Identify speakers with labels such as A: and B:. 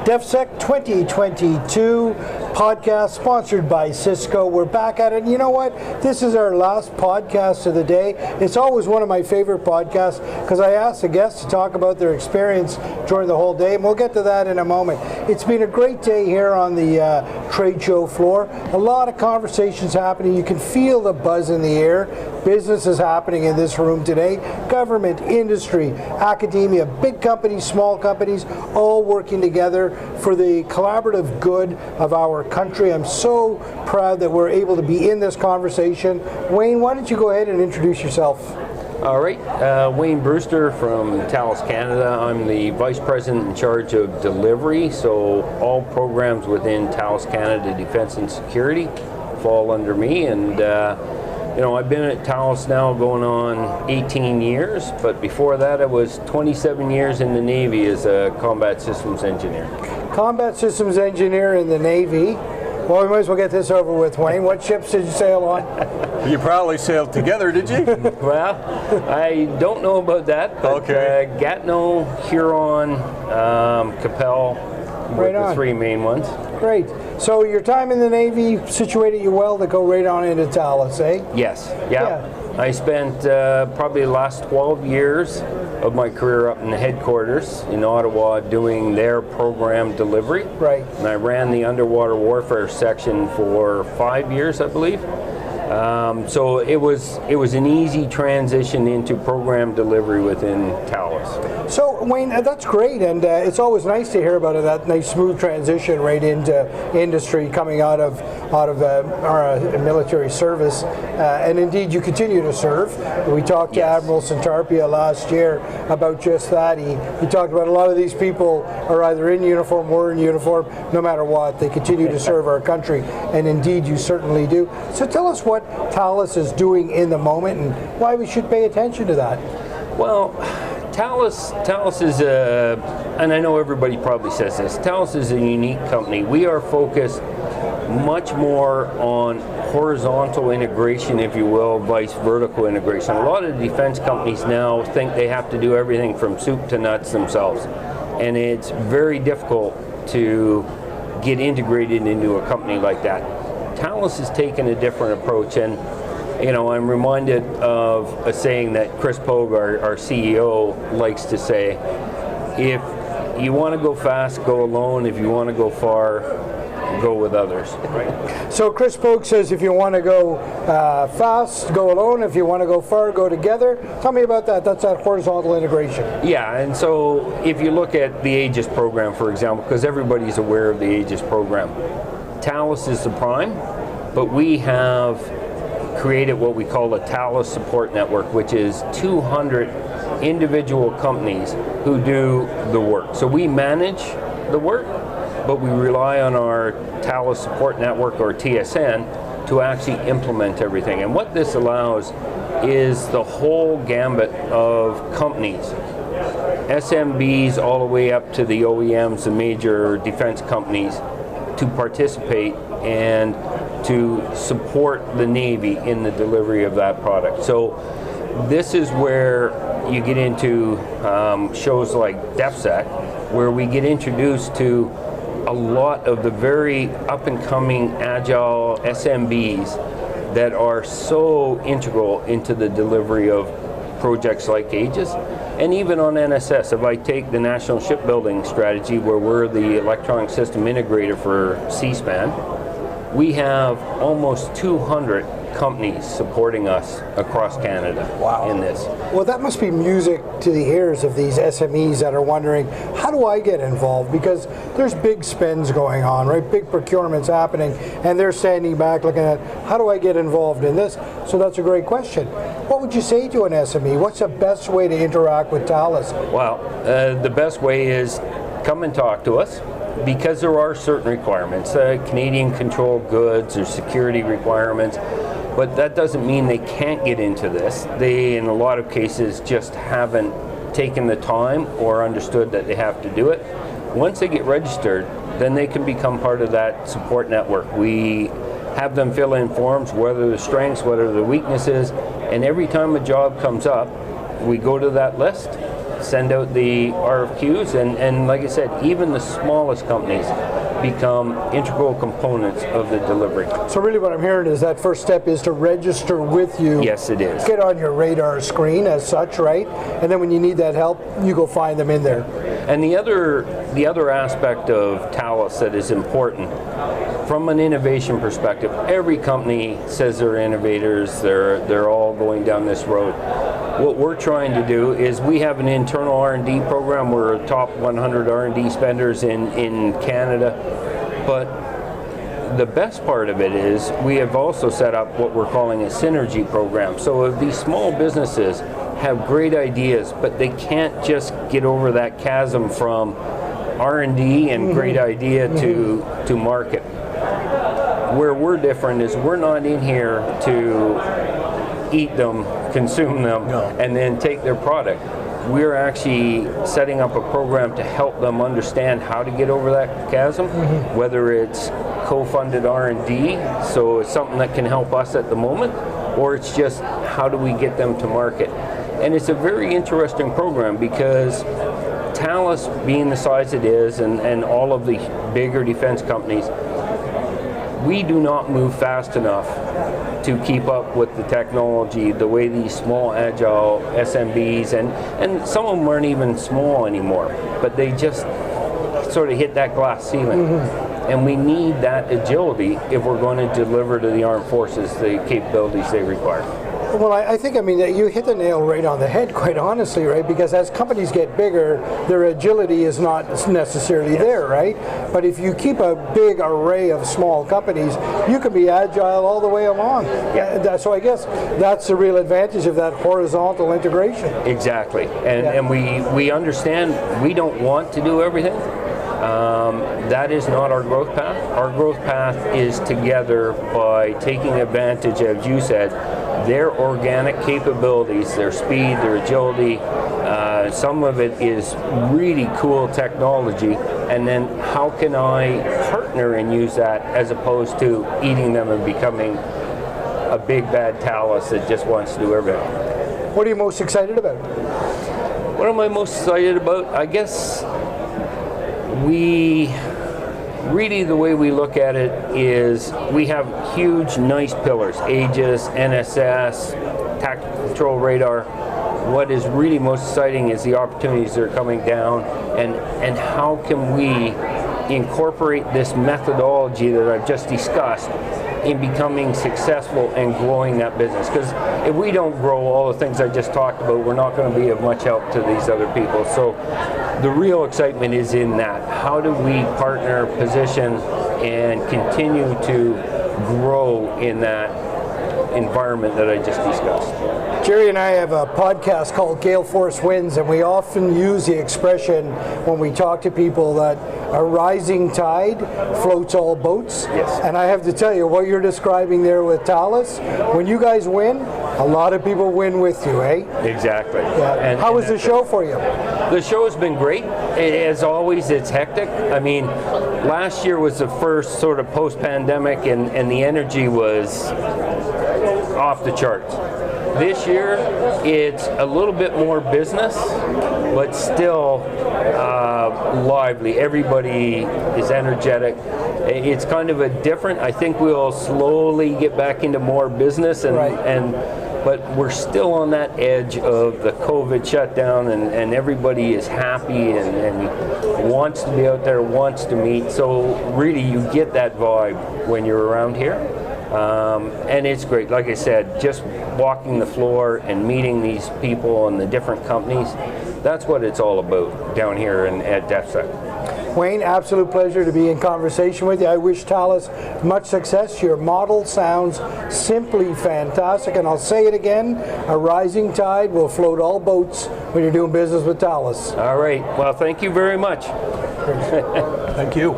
A: DevSec 2022 podcast sponsored by Cisco. We're back at it. And you know what? This is our last podcast of the day. It's always one of my favorite podcasts because I ask the guests to talk about their experience during the whole day, and we'll get to that in a moment. It's been a great day here on the trade show floor. A lot of conversations happening. You can feel the buzz in the air. Business is happening in this room today. Government, industry, academia, big companies, small companies, all working together for the collaborative good of our country. I'm so proud that we're able to be in this conversation. Wayne, why don't you go ahead and introduce yourself?
B: All right, Wayne Brewster from Thales, Canada. I'm the Vice President in charge of delivery, so all programs within Thales Canada Defence and Security fall under me. And I've been at Thales now going on 18 years, but before that I was 27 years in the Navy as a combat systems engineer.
A: Combat systems engineer in the Navy. Well, we might as well get this over with, Wayne. What ships did you sail on?
C: You probably sailed together, did you?
B: Well, I don't know about that, but
C: okay.
B: Gatineau, Huron, Capel were the three main ones.
A: Great. So your time in the Navy situated you well to go right on into Thales, eh?
B: Yes. Yeah. I spent probably the last 12 years of my career up in the headquarters in Ottawa doing their program delivery.
A: Right.
B: And I ran the underwater warfare section for 5 years, I believe. So it was an easy transition into program delivery within Thales.
A: So Wayne, that's great, and it's always nice to hear about that nice smooth transition right into industry coming out of our military service, and indeed you continue to serve. We talked to Admiral Santarpia last year about just that. He talked about a lot of these people are either in uniform or in uniform, no matter what, they continue to serve our country, and indeed you certainly do. So tell us what Thales is doing in the moment and why we should pay attention to that.
B: Well, Thales is and I know everybody probably says this, Thales is a unique company. We are focused much more on horizontal integration, if you will, vice vertical integration. A lot of defense companies now think they have to do everything from soup to nuts themselves, and it's very difficult to get integrated into a company like that. Thales has taken a different approach, and I'm reminded of a saying that Chris Pogue, our CEO, likes to say: if you want to go fast, go alone. If you want to go far, go with others.
A: Right. So Chris Pogue says if you want to go fast, go alone. If you want to go far, go together. Tell me about that. That's that horizontal integration.
B: Yeah, and so if you look at the Aegis program, for example, because everybody's aware of the Aegis program, Thales is the prime, but we have created what we call a Thales support network, which is 200 individual companies who do the work. So we manage the work, but we rely on our Thales support network, or TSN, to actually implement everything. And what this allows is the whole gambit of companies, SMBs all the way up to the OEMs, the major defense companies, to participate and to support the Navy in the delivery of that product. So this is where you get into shows like DevSec, where we get introduced to a lot of the very up-and-coming agile SMBs that are so integral into the delivery of projects like Aegis. And even on NSS, if I take the National Shipbuilding Strategy, where we're the electronic system integrator for C-SPAN, we have almost 200 companies supporting us across Canada in this.
A: Well, that must be music to the ears of these SMEs that are wondering, how do I get involved? Because there's big spends going on, right? Big procurements happening, and they're standing back looking at, how do I get involved in this? So that's a great question. What would you say to an SME? What's the best way to interact with Thales?
B: Well, the best way is come and talk to us, because there are certain requirements. Canadian controlled goods or security requirements, but that doesn't mean they can't get into this. They, in a lot of cases, just haven't taken the time or understood that they have to do it. Once they get registered, then they can become part of that support network. We have them fill in forms, what are the strengths, what are the weaknesses, and every time a job comes up, we go to that list, send out the RFQs, and like I said, even the smallest companies become integral components of the delivery.
A: So really what I'm hearing is that first step is to register with you.
B: Yes, it is.
A: Get on your radar screen as such, right? And then when you need that help, you go find them in there.
B: And the other aspect of Thales that is important, from an innovation perspective, every company says they're innovators, they're all going down this road. What we're trying to do is we have an internal R&D program. We're a top 100 R&D spenders in Canada. But the best part of it is we have also set up what we're calling a synergy program. So if these small businesses have great ideas, but they can't just get over that chasm from R&D and great idea to market. Where we're different is we're not in here to eat them, consume them, and then take their product. We're actually setting up a program to help them understand how to get over that chasm, whether it's co-funded R&D, so it's something that can help us at the moment, or it's just how do we get them to market. And it's a very interesting program because Thales, being the size it is, and all of the bigger defense companies, we do not move fast enough to keep up with the technology, the way these small agile SMBs, and some of them aren't even small anymore, but they just sort of hit that glass ceiling. And we need that agility if we're going to deliver to the armed forces the capabilities they require.
A: Well, I think, you hit the nail right on the head, quite honestly, right? Because as companies get bigger, their agility is not necessarily there, right? But if you keep a big array of small companies, you can be agile all the way along. So I guess that's the real advantage of that horizontal integration.
B: Exactly. And we understand we don't want to do everything. That is not our growth path. Our growth path is together by taking advantage, as you said, their organic capabilities, their speed, their agility. Some of it is really cool technology, and then how can I partner and use that as opposed to eating them and becoming a big bad Thales that just wants to do everything.
A: What are you most excited about?
B: What am I most excited about? I guess really the way we look at it is we have huge, nice pillars, Aegis, NSS, tactical control radar. What is really most exciting is the opportunities that are coming down, and how can we incorporate this methodology that I've just discussed in becoming successful and growing that business. Because if we don't grow all the things I just talked about, we're not going to be of much help to these other people. So the real excitement is in that. How do we partner, position, and continue to grow in that environment that I just discussed?
A: Jerry and I have a podcast called Gale Force Winds, and we often use the expression when we talk to people that a rising tide floats all boats.
B: Yes.
A: And I have to tell you, what you're describing there with Thales, when you guys win, a lot of people win with you, eh?
B: Exactly.
A: Yeah. How was the show for you?
B: The show has been great. As always, it's hectic. I mean, last year was the first sort of post-pandemic, and the energy was off the charts. This year, it's a little bit more business, but still lively. Everybody is energetic. It's kind of a different. I think we'll slowly get back into more business, but we're still on that edge of the COVID shutdown, and everybody is happy and wants to be out there, wants to meet. So really, you get that vibe when you're around here. And it's great. Like I said, just walking the floor and meeting these people and the different companies, that's what it's all about down here at DefSec.
A: Wayne, absolute pleasure to be in conversation with you. I wish Thales much success. Your model sounds simply fantastic, and I'll say it again, a rising tide will float all boats when you're doing business with Thales.
B: All right. Well, thank you very much.
C: Thank you.